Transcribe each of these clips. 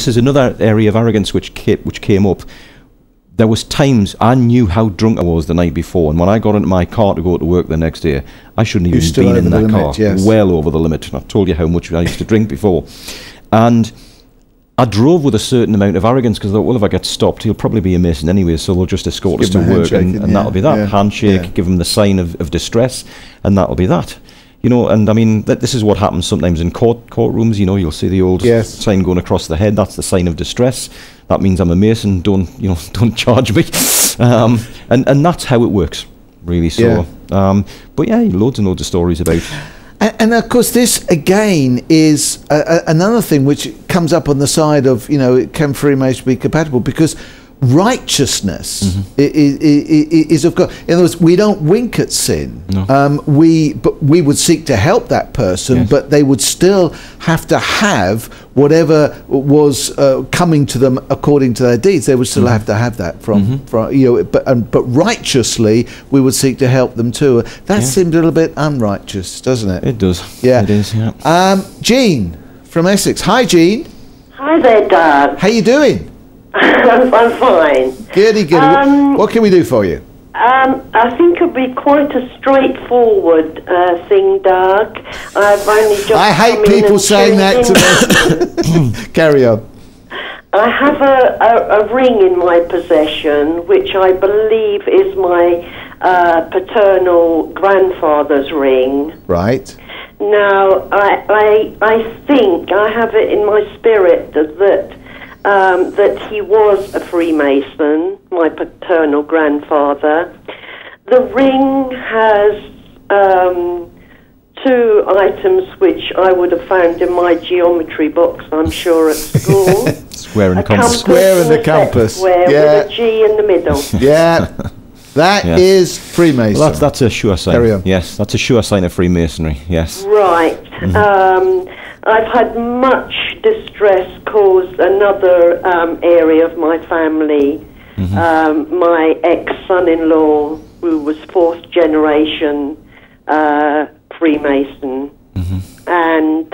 This is another area of arrogance which came up. There was times I knew how drunk I was the night before, and when I got into my car to go to work the next day, I shouldn't even been in that car. Yes. Well over the limit. And I've told you how much I used to drink before. And I drove with a certain amount of arrogance because I thought, well, if I get stopped, he'll probably be a Mason anyway, so they'll just escort us to work, and that'll be that. Yeah. Handshake, give them the sign of distress, and that'll be that. You know, and I mean, this is what happens sometimes in courtrooms. You know, you'll see the old sign going across the head. That's the sign of distress. That means I'm a Mason. Don't charge me. And that's how it works, really. So, but yeah, loads and loads of stories about. And of course, this again is another thing which comes up on the side of, you know, can Freemasonry be compatible? Because righteousness is of God. In other words, we don't wink at sin. No. We would seek to help that person, but they would still have to have whatever was coming to them according to their deeds. They would still have to have that from you know. But righteously, we would seek to help them too. That seems a little bit unrighteous, doesn't it? It does. Yeah, it is. Yeah. Jean from Essex. Hi, Jean. Hi there, Doug. How you doing? I'm fine. Goody, goody. What can we do for you? I think it'll be quite a straightforward thing, Doug. I've only just I hate people saying that to me. Carry on. I have a ring in my possession, which I believe is my paternal grandfather's ring. Right. Now, I think I have it in my spirit that he was a Freemason, my paternal grandfather. The ring has two items which I would have found in my geometry books, I'm sure, at school. Square and compass. Square and a compass. Square with a G in the middle. Yeah. That is Freemason. Well, that's a sure sign. Carry on. Yes, that's a sure sign of Freemasonry. Yes. Right. I've had much distress caused another area of my family. My ex-son-in-law, who was fourth generation Freemason, and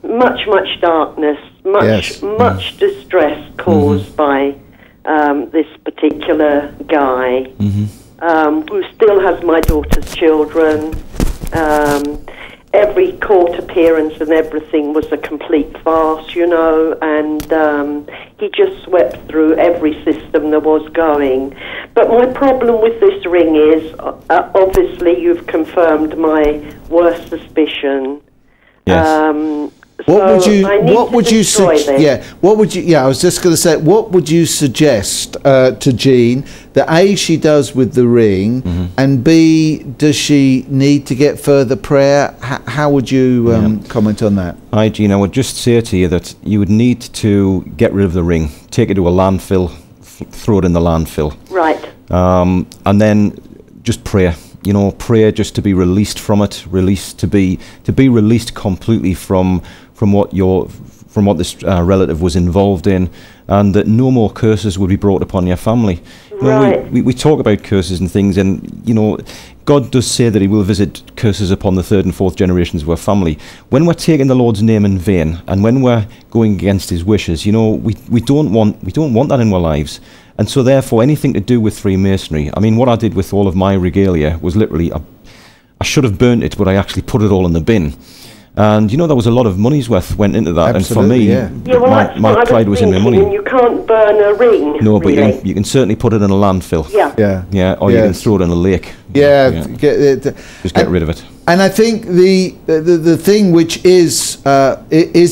much darkness, much distress caused by this particular guy, who still has my daughter's children. Every court appearance and everything was a complete farce, you know, and he just swept through every system there was going. But my problem with this ring is, obviously, you've confirmed my worst suspicion. Yes. What would you suggest? Yeah, I was just going to say, what would you suggest to Jean that A, she does with the ring, and B, does she need to get further prayer? How would you comment on that? Hi, Jean. I would just say to you that you would need to get rid of the ring, take it to a landfill, throw it in the landfill. Right. And then just pray. You know, pray just to be released from it, to be released completely from what this relative was involved in, and that no more curses would be brought upon your family. Right. You know, we talk about curses and things, and you know, God does say that He will visit curses upon the third and fourth generations of our family. When we're taking the Lord's name in vain, and when we're going against His wishes, you know, we don't want that in our lives. And so therefore, anything to do with Freemasonry, I mean, what I did with all of my regalia was literally, I should have burnt it, but I actually put it all in the bin. And you know, there was a lot of money's worth went into that. Absolutely, and for me, my pride was in my money. And you can't burn a ring. No, but you can certainly put it in a landfill. Yeah. Or you can throw it in a lake. Just get rid of it. And I think the thing which is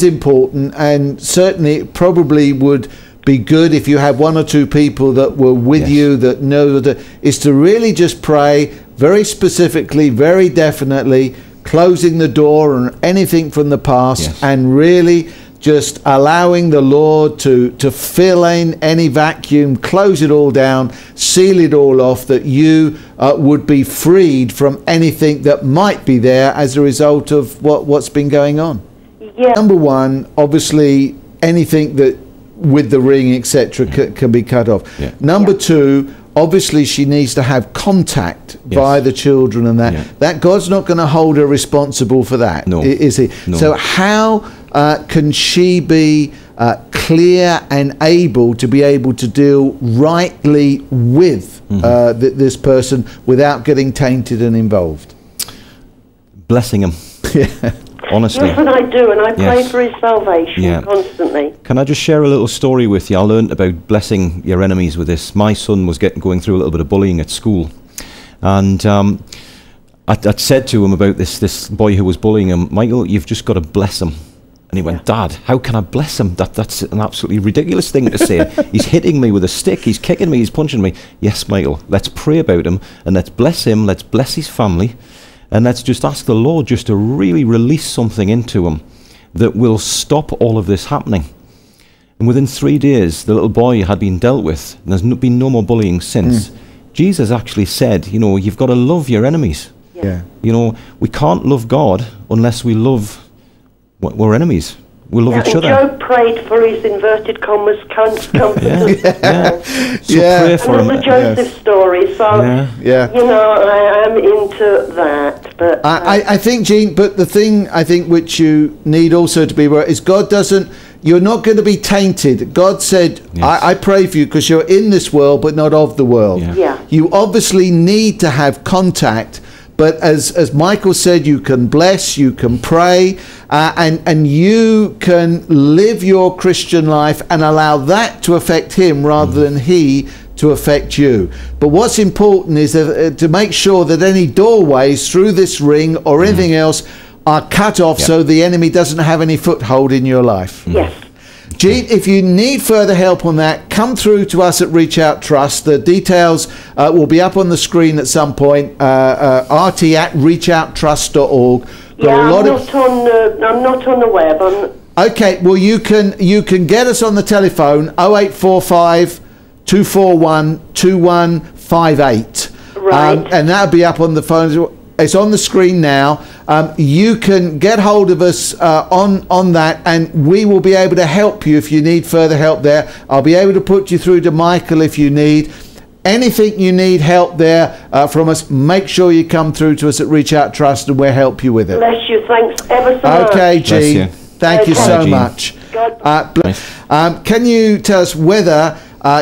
important, and certainly it probably would be good if you had one or two people that were with you that know that, is to really just pray very specifically, very definitely, closing the door on anything from the past, and really just allowing the Lord to fill in any vacuum, close it all down, seal it all off, that you would be freed from anything that might be there as a result of what's been going on. Number one, obviously, anything that with the ring, etc., can be cut off. Number two, obviously she needs to have contact via the children, and that God's not going to hold her responsible for that, is He? No. So how can she be clear and able to deal rightly with this person without getting tainted and involved? Blessing him. Yeah. Honestly. Yes, and I do, and I pray for his salvation constantly. Can I just share a little story with you? I learned about blessing your enemies with this. My son was going through a little bit of bullying at school, and I'd said to him about this boy who was bullying him, Michael, you've just got to bless him. And he went, Dad, how can I bless him? That's an absolutely ridiculous thing to say. He's hitting me with a stick, he's kicking me, he's punching me. Yes, Michael, let's pray about him, and let's bless him, let's bless his family. And let's just ask the Lord just to really release something into him that will stop all of this happening. And within 3 days, the little boy had been dealt with, and there's been no more bullying since. Jesus actually said, you know, you've got to love your enemies. Yeah. You know, we can't love God unless we love we're enemies. We love each other. Job prayed for his inverted commas comfort. So pray for him. And there's a Joseph story, so you know, I am into that. But I think, Jean, but the thing I think which you need also to be aware is God doesn't. You're not going to be tainted. God said, I pray for you because you're in this world but not of the world. You obviously need to have contact. But as Michael said, you can bless, you can pray, and you can live your Christian life and allow that to affect him rather than he to affect you. But what's important is to make sure that any doorways through this ring or anything else are cut off so the enemy doesn't have any foothold in your life. Yes. Jean, if you need further help on that, come through to us at Reachout Trust. The details will be up on the screen at some point. rt@reachouttrust.org. I'm not on the web. Okay, well you can get us on the telephone 0845 241 2158. Right. And that'll be up on the phone. It's on the screen now. You can get hold of us on that, and we will be able to help you if you need further help there. I'll be able to put you through to Michael if you need. Anything you need help there from us, make sure you come through to us at Reachout Trust and we'll help you with it. Bless you. Thanks ever so much. Okay, Jean. Thank you so much. God bless. Can you tell us whether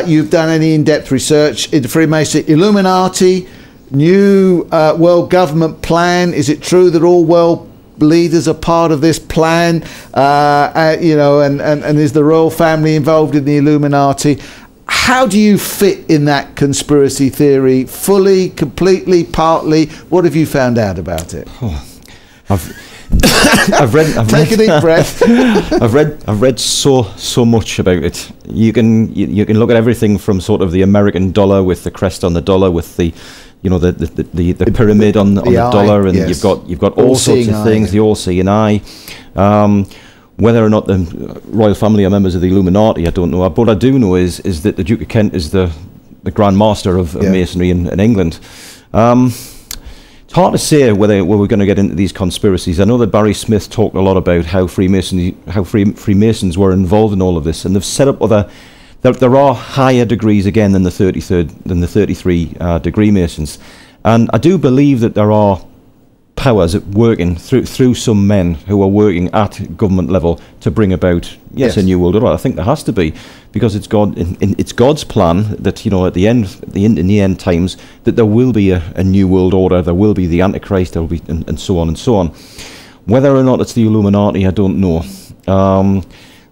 you've done any in-depth research into Freemasonry, Illuminati, New World Government Plan? Is it true that all world leaders are part of this plan? You know, and is the royal family involved in the Illuminati? How do you fit in that conspiracy theory? Fully, completely, partly? What have you found out about it? I've read. Take a deep breath. I've read so much about it. You can look at everything from sort of the American dollar with the crest on the dollar, with the, you know, the pyramid on the dollar, and you've got all sorts of things. The all-seeing eye. Whether or not the royal family are members of the Illuminati, I don't know. But what I do know is that the Duke of Kent is the Grand Master of Masonry in England. It's hard to say whether we're going to get into these conspiracies. I know that Barry Smith talked a lot about how Freemasons were involved in all of this, and they've set up other. There are higher degrees again than the 33 degree Masons, and I do believe that there are powers working through some men who are working at government level to bring about a new world order. I think there has to be, because it's it's God's plan that, you know, at the end, in the end times, that there will be a new world order. There will be the Antichrist. There will be and so on and so on. Whether or not it's the Illuminati, I don't know.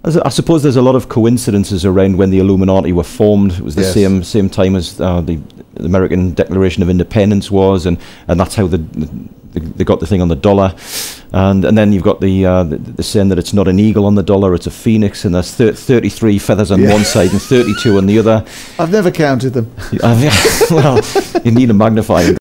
I suppose there's a lot of coincidences around when the Illuminati were formed. It was the same time as the American Declaration of Independence was, and that's how they got the thing on the dollar, and then you've got the saying that it's not an eagle on the dollar, it's a phoenix, and there's 33 feathers on one side and 32 on the other. I've never counted them. Well, you need a magnifying